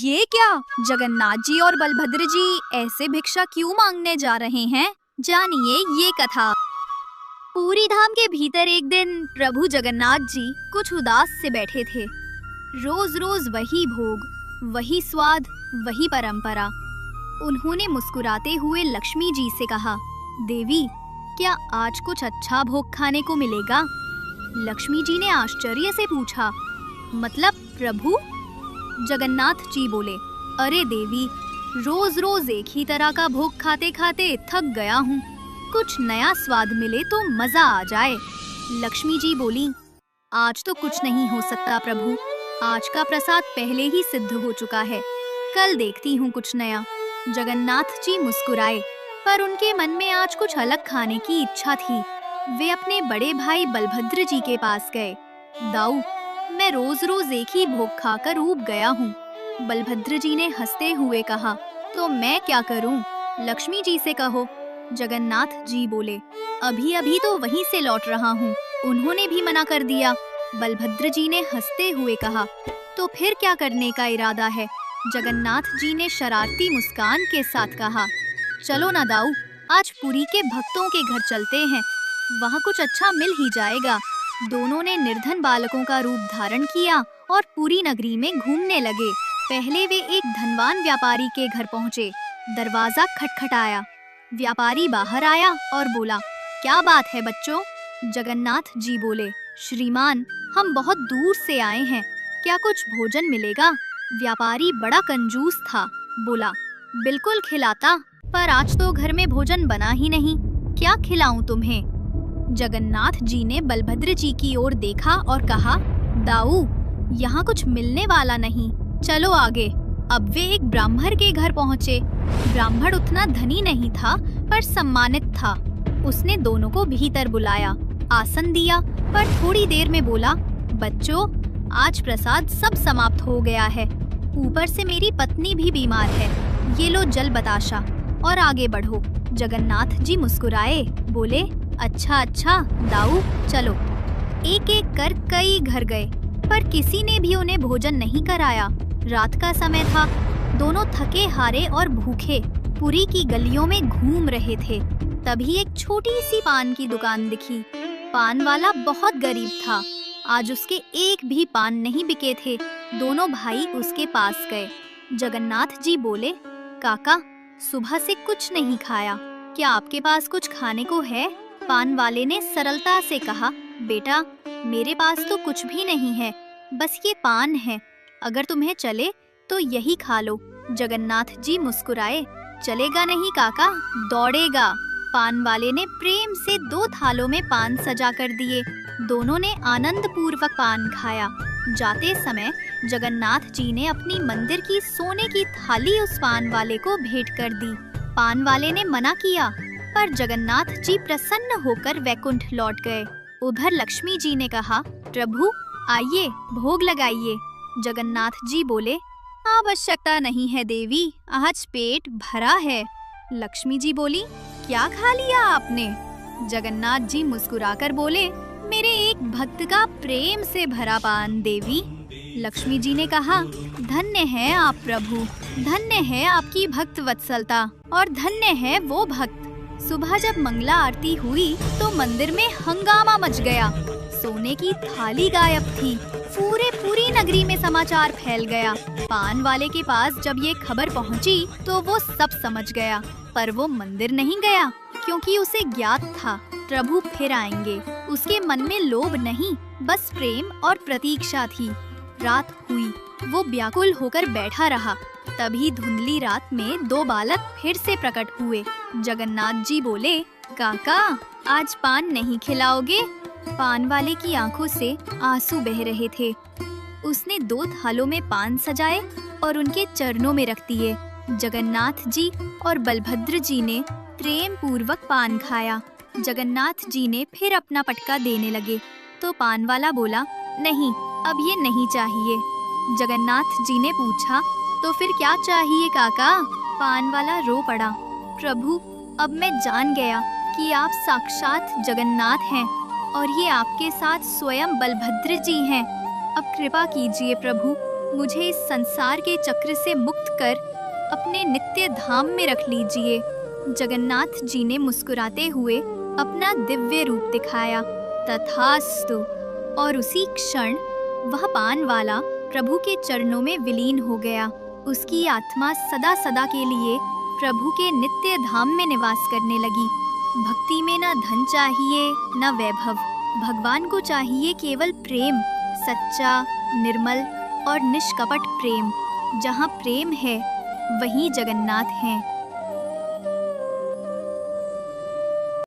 ये क्या? जगन्नाथ जी और बलभद्र जी ऐसे भिक्षा क्यों मांगने जा रहे हैं? जानिए ये कथा। पूरी धाम के भीतर एक दिन प्रभु जगन्नाथ जी कुछ उदास से बैठे थे। रोज रोज वही भोग, वही स्वाद, वही परंपरा। उन्होंने मुस्कुराते हुए लक्ष्मी जी से कहा, देवी, क्या आज कुछ अच्छा भोग खाने को मिलेगा? लक्ष्मी जी ने आश्चर्य से पूछा, मतलब प्रभु? जगन्नाथ जी बोले, अरे देवी, रोज रोज एक ही तरह का भोग खाते खाते थक गया हूँ। कुछ नया स्वाद मिले तो मजा आ जाए। लक्ष्मी जी बोली, आज तो कुछ नहीं हो सकता प्रभु। आज का प्रसाद पहले ही सिद्ध हो चुका है। कल देखती हूँ कुछ नया। जगन्नाथ जी मुस्कुराए, पर उनके मन में आज कुछ अलग खाने की इच्छा थी। वे अपने बड़े भाई बलभद्र जी के पास गए। दाऊ, मैं रोज रोज एक ही भोग खाकर ऊब गया हूँ। बलभद्र जी ने हंसते हुए कहा, तो मैं क्या करूँ? लक्ष्मी जी से कहो। जगन्नाथ जी बोले, अभी अभी तो वहीं से लौट रहा हूँ। उन्होंने भी मना कर दिया। बलभद्र जी ने हंसते हुए कहा, तो फिर क्या करने का इरादा है? जगन्नाथ जी ने शरारती मुस्कान के साथ कहा, चलो ना दाऊ, आज पुरी के भक्तों के घर चलते हैं। वहाँ कुछ अच्छा मिल ही जाएगा। दोनों ने निर्धन बालकों का रूप धारण किया और पूरी नगरी में घूमने लगे। पहले वे एक धनवान व्यापारी के घर पहुँचे। दरवाजा खटखटाया। व्यापारी बाहर आया और बोला, क्या बात है बच्चों? जगन्नाथ जी बोले, श्रीमान, हम बहुत दूर से आए हैं, क्या कुछ भोजन मिलेगा? व्यापारी बड़ा कंजूस था, बोला, बिल्कुल खिलाता, पर आज तो घर में भोजन बना ही नहीं। क्या खिलाऊं तुम्हें? जगन्नाथ जी ने बलभद्र जी की ओर देखा और कहा, दाऊ, यहाँ कुछ मिलने वाला नहीं, चलो आगे। अब वे एक ब्राह्मण के घर पहुँचे। ब्राह्मण उतना धनी नहीं था, पर सम्मानित था। उसने दोनों को भीतर बुलाया, आसन दिया, पर थोड़ी देर में बोला, बच्चों, आज प्रसाद सब समाप्त हो गया है। ऊपर से मेरी पत्नी भी बीमार है। ये लो जल बताशा और आगे बढ़ो। जगन्नाथ जी मुस्कुराए, बोले, अच्छा दाऊ, चलो। एक एक कर कई घर गए, पर किसी ने भी उन्हें भोजन नहीं कराया। रात का समय था। दोनों थके हारे और भूखे पुरी की गलियों में घूम रहे थे। तभी एक छोटी सी पान की दुकान दिखी। पान वाला बहुत गरीब था। आज उसके एक भी पान नहीं बिके थे। दोनों भाई उसके पास गए। जगन्नाथ जी बोले, काका, सुबह से कुछ नहीं खाया, क्या आपके पास कुछ खाने को है? पान वाले ने सरलता से कहा, बेटा, मेरे पास तो कुछ भी नहीं है, बस ये पान है। अगर तुम्हें चले तो यही खा लो। जगन्नाथ जी मुस्कुराए, चलेगा नहीं काका, दौड़ेगा। पान वाले ने प्रेम से 2 थालों में पान सजा कर दिए। दोनों ने आनंद पूर्वक पान खाया। जाते समय जगन्नाथ जी ने अपनी मंदिर की सोने की थाली उस पान वाले को भेंट कर दी। पान वाले ने मना किया, पर जगन्नाथ जी प्रसन्न होकर वैकुंठ लौट गए। उधर लक्ष्मी जी ने कहा, प्रभु, आइए भोग लगाइए। जगन्नाथ जी बोले, आवश्यकता नहीं है देवी, आज पेट भरा है। लक्ष्मी जी बोली, क्या खा लिया आपने? जगन्नाथ जी मुस्कुराकर बोले, मेरे एक भक्त का प्रेम से भरा पान देवी। लक्ष्मी जी ने कहा, धन्य है आप प्रभु, धन्य है आपकी भक्त वत्सलता, और धन्य है वो भक्त। सुबह जब मंगला आरती हुई तो मंदिर में हंगामा मच गया। सोने की थाली गायब थी। पूरी नगरी में समाचार फैल गया। पान वाले के पास जब ये खबर पहुंची तो वो सब समझ गया, पर वो मंदिर नहीं गया, क्योंकि उसे ज्ञात था प्रभु फिर आएंगे। उसके मन में लोभ नहीं, बस प्रेम और प्रतीक्षा थी। रात हुई, वो व्याकुल होकर बैठा रहा। तभी धुंधली रात में 2 बालक फिर से प्रकट हुए। जगन्नाथ जी बोले, काका, आज पान नहीं खिलाओगे? पान वाले की आंखों से आंसू बह रहे थे। उसने 2 थालों में पान सजाए और उनके चरणों में रख दिए। जगन्नाथ जी और बलभद्र जी ने प्रेम पूर्वक पान खाया। जगन्नाथ जी ने फिर अपना पटका देने लगे तो पान वाला बोला, नहीं, अब ये नहीं चाहिए। जगन्नाथ जी ने पूछा, तो फिर क्या चाहिए काका? पान वाला रो पड़ा, प्रभु, अब मैं जान गया कि आप साक्षात जगन्नाथ हैं और ये आपके साथ स्वयं बलभद्र जी हैं। अब कृपा कीजिए प्रभु, मुझे इस संसार के चक्र से मुक्त कर अपने नित्य धाम में रख लीजिए। जगन्नाथ जी ने मुस्कुराते हुए अपना दिव्य रूप दिखाया। तथास्तु। और उसी क्षण वह पान वाला प्रभु के चरणों में विलीन हो गया। उसकी आत्मा सदा सदा के लिए प्रभु के नित्य धाम में निवास करने लगी। भक्ति में न धन चाहिए न वैभव, भगवान को चाहिए केवल प्रेम, सच्चा, निर्मल और निष्कपट प्रेम। जहाँ प्रेम है वहीं जगन्नाथ हैं।